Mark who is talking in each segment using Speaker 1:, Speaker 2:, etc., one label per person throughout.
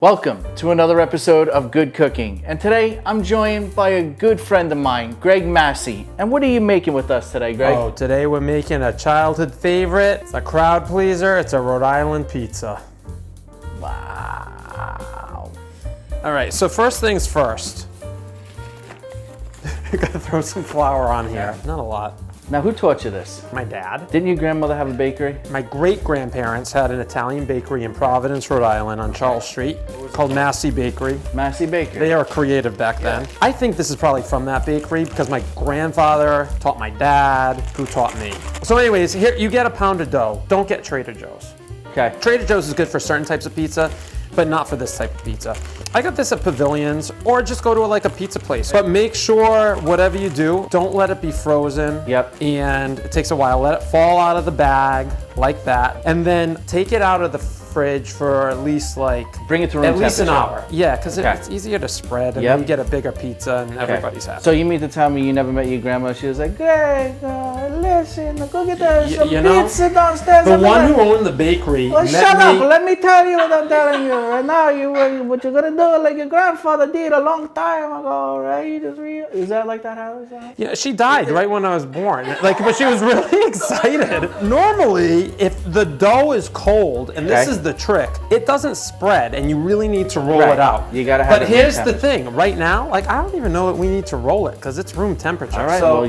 Speaker 1: Welcome to another episode of Good Cooking, and today I'm joined by a good friend of mine, Greg Massey. And what are you making with us today, Greg?
Speaker 2: Oh, today we're making a childhood favorite. It's a crowd pleaser. It's a Rhode Island pizza.
Speaker 1: Wow.
Speaker 2: All right, so first things first. Gotta throw some flour on here. Not a lot.
Speaker 1: Now, who taught you this?
Speaker 2: My dad.
Speaker 1: Didn't your grandmother have a bakery?
Speaker 2: My great-grandparents had an Italian bakery in Providence, Rhode Island on Charles Street called Massey Bakery.
Speaker 1: Massey Bakery.
Speaker 2: They were creative back then. I think this is probably from that bakery because my grandfather taught my dad, who taught me. So anyways, here you get a pound of dough. Don't get Trader Joe's.
Speaker 1: Okay.
Speaker 2: Trader Joe's is good for certain types of pizza, but not for this type of pizza. I got this at Pavilions, or just go to like a pizza place. But make sure whatever you do, don't let it be frozen.
Speaker 1: Yep.
Speaker 2: And it takes a while. Let it fall out of the bag like that, and then take it out of the fridge for at least
Speaker 1: bring it to room
Speaker 2: at least an
Speaker 1: temperature.
Speaker 2: hour. Yeah, because
Speaker 1: Okay.
Speaker 2: it's easier to spread, and
Speaker 1: Yep.
Speaker 2: then you get a bigger pizza, and everybody's happy.
Speaker 1: So you mean to tell me you never met your grandma? She was like, Greg, listen, go get some
Speaker 2: you know,
Speaker 1: pizza downstairs.
Speaker 2: the one who owned the bakery
Speaker 1: Well,
Speaker 2: met
Speaker 1: shut
Speaker 2: me.
Speaker 1: up. Let me tell you what I'm telling you. Right now, what you're going to do like your grandfather did a long time ago, right? Is that like that how it sounds?
Speaker 2: Yeah, she died right when I was born. But she was really excited. Normally, if the dough is cold, and this
Speaker 1: Okay.
Speaker 2: is the trick, it doesn't spread, and you really need to roll
Speaker 1: Right.
Speaker 2: it out.
Speaker 1: You gotta have it
Speaker 2: But
Speaker 1: room
Speaker 2: here's the
Speaker 1: temperature.
Speaker 2: thing. Right now, I don't even know that we need to roll it because it's room temperature.
Speaker 1: All right,
Speaker 2: So,
Speaker 1: well,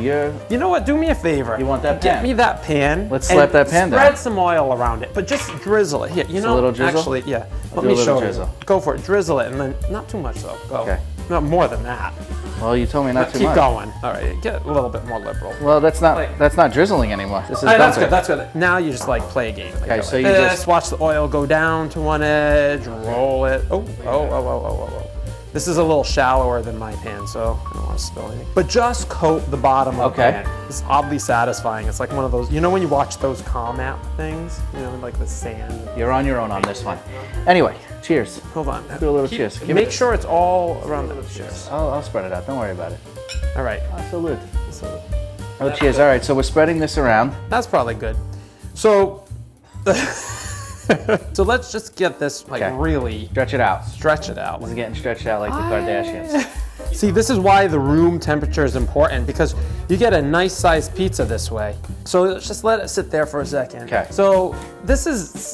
Speaker 2: you know what? Do me a favor.
Speaker 1: You want that
Speaker 2: Get
Speaker 1: pan?
Speaker 2: me that pan.
Speaker 1: Let's
Speaker 2: and
Speaker 1: slap that pan down.
Speaker 2: Spread some oil around it, but just drizzle it. Here, you know,
Speaker 1: a little drizzle?
Speaker 2: actually, yeah. Let
Speaker 1: do a
Speaker 2: me
Speaker 1: little
Speaker 2: show
Speaker 1: drizzle.
Speaker 2: you. Go for it. Drizzle it, and then not too much though. Go.
Speaker 1: Okay.
Speaker 2: No, more than that.
Speaker 1: Well, you told me not too
Speaker 2: Keep
Speaker 1: much.
Speaker 2: going. All right, get a little bit more liberal.
Speaker 1: Well, that's not drizzling anymore. This is
Speaker 2: All right, that's
Speaker 1: dumping.
Speaker 2: good, that's good. Now you just play a game.
Speaker 1: Okay,
Speaker 2: Go
Speaker 1: so
Speaker 2: like
Speaker 1: you
Speaker 2: this,
Speaker 1: just-
Speaker 2: watch the oil go down to one edge, roll it. Oh. This is a little shallower than my pan, so I don't want to spill anything. But just coat the bottom of the
Speaker 1: Okay.
Speaker 2: pan. It's oddly satisfying. It's like one of those, you know when you watch those calm app things? You know, like the sand.
Speaker 1: You're on your own on this one. Anyway, cheers.
Speaker 2: Hold on.
Speaker 1: Do a little cheers. Give
Speaker 2: Make
Speaker 1: it-
Speaker 2: sure it's all around the cheers.
Speaker 1: I'll spread it out. Don't worry about it.
Speaker 2: All right.
Speaker 1: Salute. Oh, cheers. All right, so we're spreading this around.
Speaker 2: That's probably good. So, so let's just get this
Speaker 1: Okay.
Speaker 2: really
Speaker 1: Stretch it out.
Speaker 2: stretch it out.
Speaker 1: It's getting stretched out like the Kardashians.
Speaker 2: See, this is why the room temperature is important, because you get a nice sized pizza this way. So let's just let it sit there for a second.
Speaker 1: Okay.
Speaker 2: So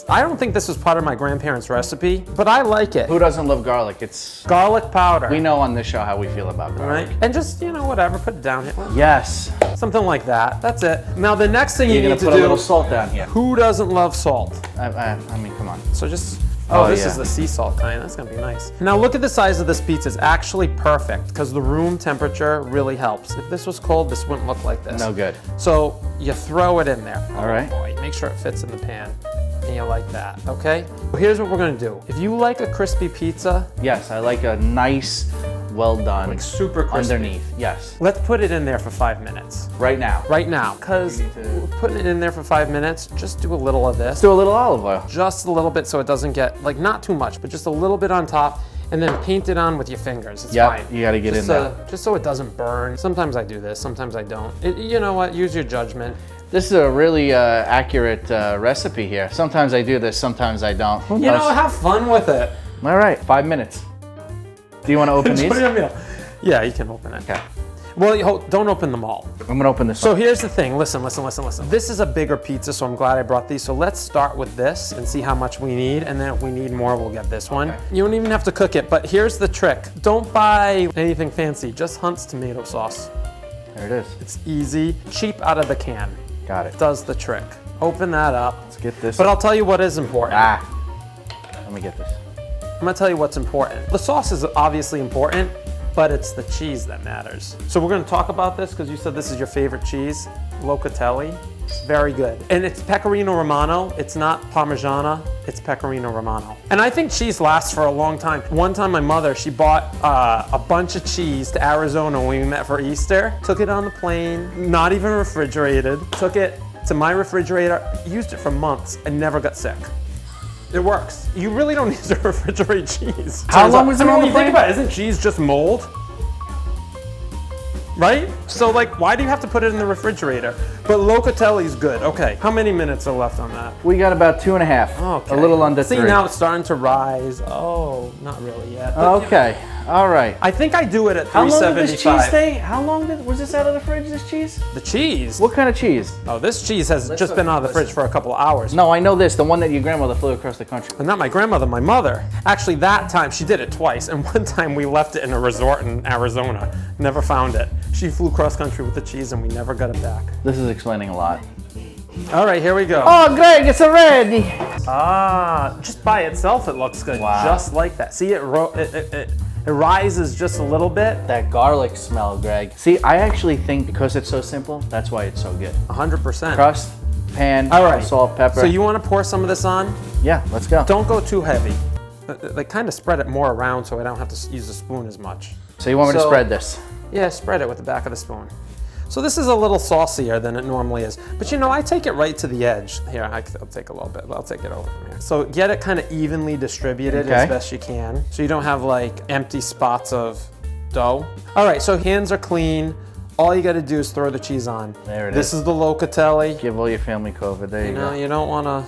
Speaker 2: I don't think this was part of my grandparents' recipe, but I like it.
Speaker 1: Who doesn't love garlic? It's
Speaker 2: Garlic powder.
Speaker 1: we know on this show how we feel about garlic.
Speaker 2: Right? And just, whatever, put it down here.
Speaker 1: Yes.
Speaker 2: Something like that. That's it. Now the next thing
Speaker 1: You're
Speaker 2: you
Speaker 1: gonna
Speaker 2: need to
Speaker 1: put a
Speaker 2: do,
Speaker 1: little salt down here.
Speaker 2: who doesn't love salt?
Speaker 1: I mean, come on.
Speaker 2: So just,
Speaker 1: Oh,
Speaker 2: this
Speaker 1: yeah.
Speaker 2: is the sea salt kind. That's gonna be nice. Now look at the size of this pizza. It's actually perfect because the room temperature really helps. If this was cold, this wouldn't look like this.
Speaker 1: No good.
Speaker 2: So you throw it in there.
Speaker 1: All right.
Speaker 2: Oh boy, make sure it fits in the pan. And you like that, okay? Well, here's what we're gonna do. If you like a crispy pizza,
Speaker 1: Yes, I like a nice, well done.
Speaker 2: like super crispy,
Speaker 1: underneath. Yes.
Speaker 2: let's put it in there for 5 minutes.
Speaker 1: Right now.
Speaker 2: Right now, because we're putting it in there for 5 minutes, just do a little of this.
Speaker 1: Let's do a little olive oil.
Speaker 2: Just a little bit so it doesn't get, not too much, but just a little bit on top, and then paint it on with your fingers. It's
Speaker 1: Yep,
Speaker 2: fine.
Speaker 1: you gotta get
Speaker 2: Just
Speaker 1: in there.
Speaker 2: Just so it doesn't burn. Sometimes I do this, sometimes I don't. You know what, use your judgment.
Speaker 1: This is a really accurate recipe here. Sometimes I do this, sometimes I don't. Who knows?
Speaker 2: Have fun with it.
Speaker 1: All right, 5 minutes. Do you want to open
Speaker 2: Just
Speaker 1: these?
Speaker 2: put it in the middle. Yeah, you can open it.
Speaker 1: Okay.
Speaker 2: Well, don't open them all.
Speaker 1: I'm gonna open this
Speaker 2: So
Speaker 1: one.
Speaker 2: here's the thing, listen. This is a bigger pizza, so I'm glad I brought these. So let's start with this and see how much we need, and then if we need more, we'll get this one.
Speaker 1: Okay.
Speaker 2: You don't even have to cook it, but here's the trick. Don't buy anything fancy, just Hunt's tomato sauce.
Speaker 1: There it is.
Speaker 2: It's easy, cheap out of the can.
Speaker 1: Got it.
Speaker 2: Does the trick. Open that up.
Speaker 1: Let's get this.
Speaker 2: But I'll tell you what is important.
Speaker 1: Let me get this.
Speaker 2: I'm gonna tell you what's important. The sauce is obviously important, but it's the cheese that matters. So we're gonna talk about this because you said this is your favorite cheese, Locatelli. It's very good. And it's Pecorino Romano. It's not Parmigiana, it's Pecorino Romano. And I think cheese lasts for a long time. One time my mother, she bought a bunch of cheese to Arizona when we met for Easter, took it on the plane, not even refrigerated, took it to my refrigerator, used it for months and never got sick. It works. You really don't need to refrigerate cheese.
Speaker 1: How long was it on
Speaker 2: when
Speaker 1: the
Speaker 2: you
Speaker 1: plane?
Speaker 2: think about it, isn't cheese just mold? right? So like, why do you have to put it in the refrigerator? But Locatelli's good. Okay, how many minutes are left on that?
Speaker 1: We got about 2.5.
Speaker 2: Okay.
Speaker 1: A little under
Speaker 2: See,
Speaker 1: 3.
Speaker 2: now it's starting to rise. Oh, not really yet. But,
Speaker 1: Okay. All right.
Speaker 2: I think I do it at
Speaker 1: How long did this
Speaker 2: 375.
Speaker 1: cheese stay? How long was this out of the fridge, this cheese?
Speaker 2: The cheese?
Speaker 1: What kind of cheese?
Speaker 2: Oh, this cheese has just been out of the fridge for a couple of hours.
Speaker 1: No, I know this. The one that your grandmother flew across the country.
Speaker 2: But not my grandmother, my mother. Actually, that time, she did it twice. And one time we left it in a resort in Arizona. Never found it. She flew cross country with the cheese and we never got it back.
Speaker 1: This is explaining a lot.
Speaker 2: All right, here we go.
Speaker 1: Oh, Greg, it's ready.
Speaker 2: Ah, just by itself, it looks good.
Speaker 1: Wow.
Speaker 2: Just like that. See, it rises just a little bit.
Speaker 1: That garlic smell, Greg. See, I actually think because it's so simple, that's why it's so good.
Speaker 2: 100%.
Speaker 1: Crust, pan,
Speaker 2: All right.
Speaker 1: salt, pepper.
Speaker 2: So you want to pour some of this on?
Speaker 1: Yeah, let's go.
Speaker 2: Don't go too heavy. Like kind of spread it more around so I don't have to use the spoon as much.
Speaker 1: So you want me to spread this?
Speaker 2: Yeah, spread it with the back of the spoon. So this is a little saucier than it normally is. But you know, I take it right to the edge. Here, I'll take a little bit, but I'll take it over from here. So get it kind of evenly distributed as best you can. So you don't have like empty spots of dough. All right, so hands are clean. All you gotta do is throw the cheese on.
Speaker 1: There it is.
Speaker 2: This is the Locatelli.
Speaker 1: Give all your family COVID. There you go.
Speaker 2: You don't wanna,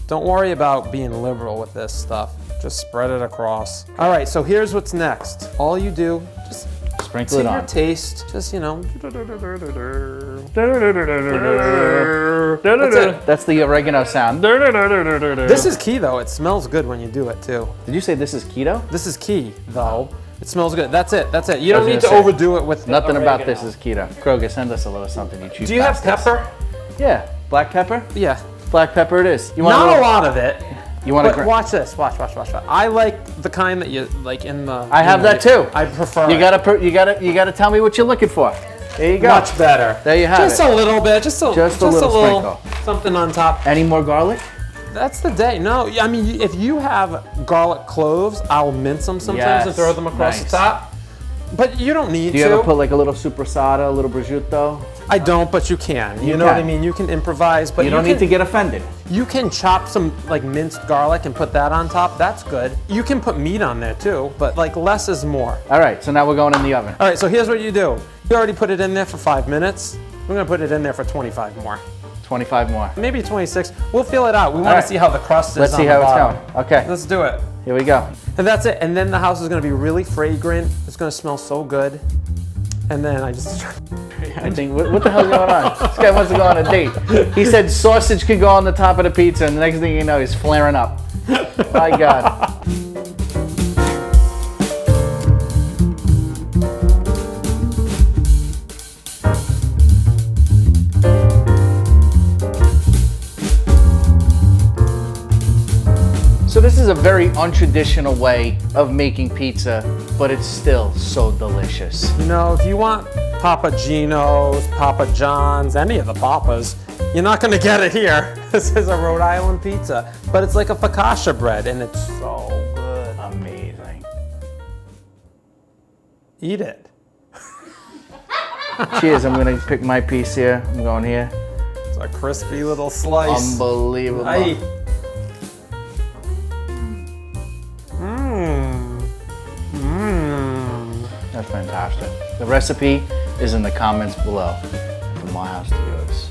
Speaker 2: don't worry about being liberal with this stuff. Just spread it across. All right, so here's what's next. All you do, just
Speaker 1: sprinkle it
Speaker 2: to
Speaker 1: on.
Speaker 2: your taste, just, you know. That's it.
Speaker 1: That's the oregano sound.
Speaker 2: This is key though. It smells good when you do it too.
Speaker 1: Did you say this is keto?
Speaker 2: This is key though. It smells good. That's it. That's it. You
Speaker 1: I
Speaker 2: don't
Speaker 1: was
Speaker 2: need to
Speaker 1: gonna say,
Speaker 2: overdo it with
Speaker 1: Nothing about
Speaker 2: oregano.
Speaker 1: this is keto. Kroger, send us a little something you choose.
Speaker 2: Do you have
Speaker 1: past
Speaker 2: pepper?
Speaker 1: this. Yeah, black pepper.
Speaker 2: Yeah.
Speaker 1: Black pepper it is. You want
Speaker 2: Not a lot of it.
Speaker 1: You want
Speaker 2: But watch this. Watch. I like the kind that you like in the.
Speaker 1: I have that too.
Speaker 2: I prefer.
Speaker 1: You gotta tell me what you're looking for. There you go.
Speaker 2: Much better.
Speaker 1: There you have
Speaker 2: just
Speaker 1: it.
Speaker 2: a little bit. Just a little
Speaker 1: sprinkle.
Speaker 2: something on top.
Speaker 1: Any more garlic?
Speaker 2: That's the day. No, I mean, if you have garlic cloves, I'll mince them sometimes and throw them across the top. But you don't need to.
Speaker 1: Do you ever put like a little supersada, a little prosciutto?
Speaker 2: I don't, but you can. You know what I mean? You can improvise, but
Speaker 1: you don't need to get offended.
Speaker 2: You can chop some like minced garlic and put that on top. That's good. You can put meat on there too, but like less is more.
Speaker 1: All right, so now we're going in the oven.
Speaker 2: All right, so here's what you do. You already put it in there for 5 minutes. We're gonna put it in there for 25 more.
Speaker 1: 25 more.
Speaker 2: Maybe 26. We'll feel it out. We want to see how the crust is.
Speaker 1: Let's see how it's going. Okay.
Speaker 2: Let's do it.
Speaker 1: Here we go.
Speaker 2: And that's it. And then the house is gonna be really fragrant. It's gonna smell so good. And then I just.
Speaker 1: I think, what the hell's going on? This guy wants to go on a date. He said sausage could go on the top of the pizza, and the next thing you know, he's flaring up. My God. So this is a very untraditional way of making pizza, but it's still so delicious.
Speaker 2: You know, if you want Papa Gino's, Papa John's, any of the Papas, you're not gonna get it here. This is a Rhode Island pizza, but it's like a focaccia bread and it's so good.
Speaker 1: Amazing.
Speaker 2: Eat it.
Speaker 1: Cheers, I'm gonna pick my piece here. I'm going here.
Speaker 2: It's a crispy little slice.
Speaker 1: Unbelievable.
Speaker 2: Aye.
Speaker 1: That's fantastic. The recipe is in the comments below. From my house to yours.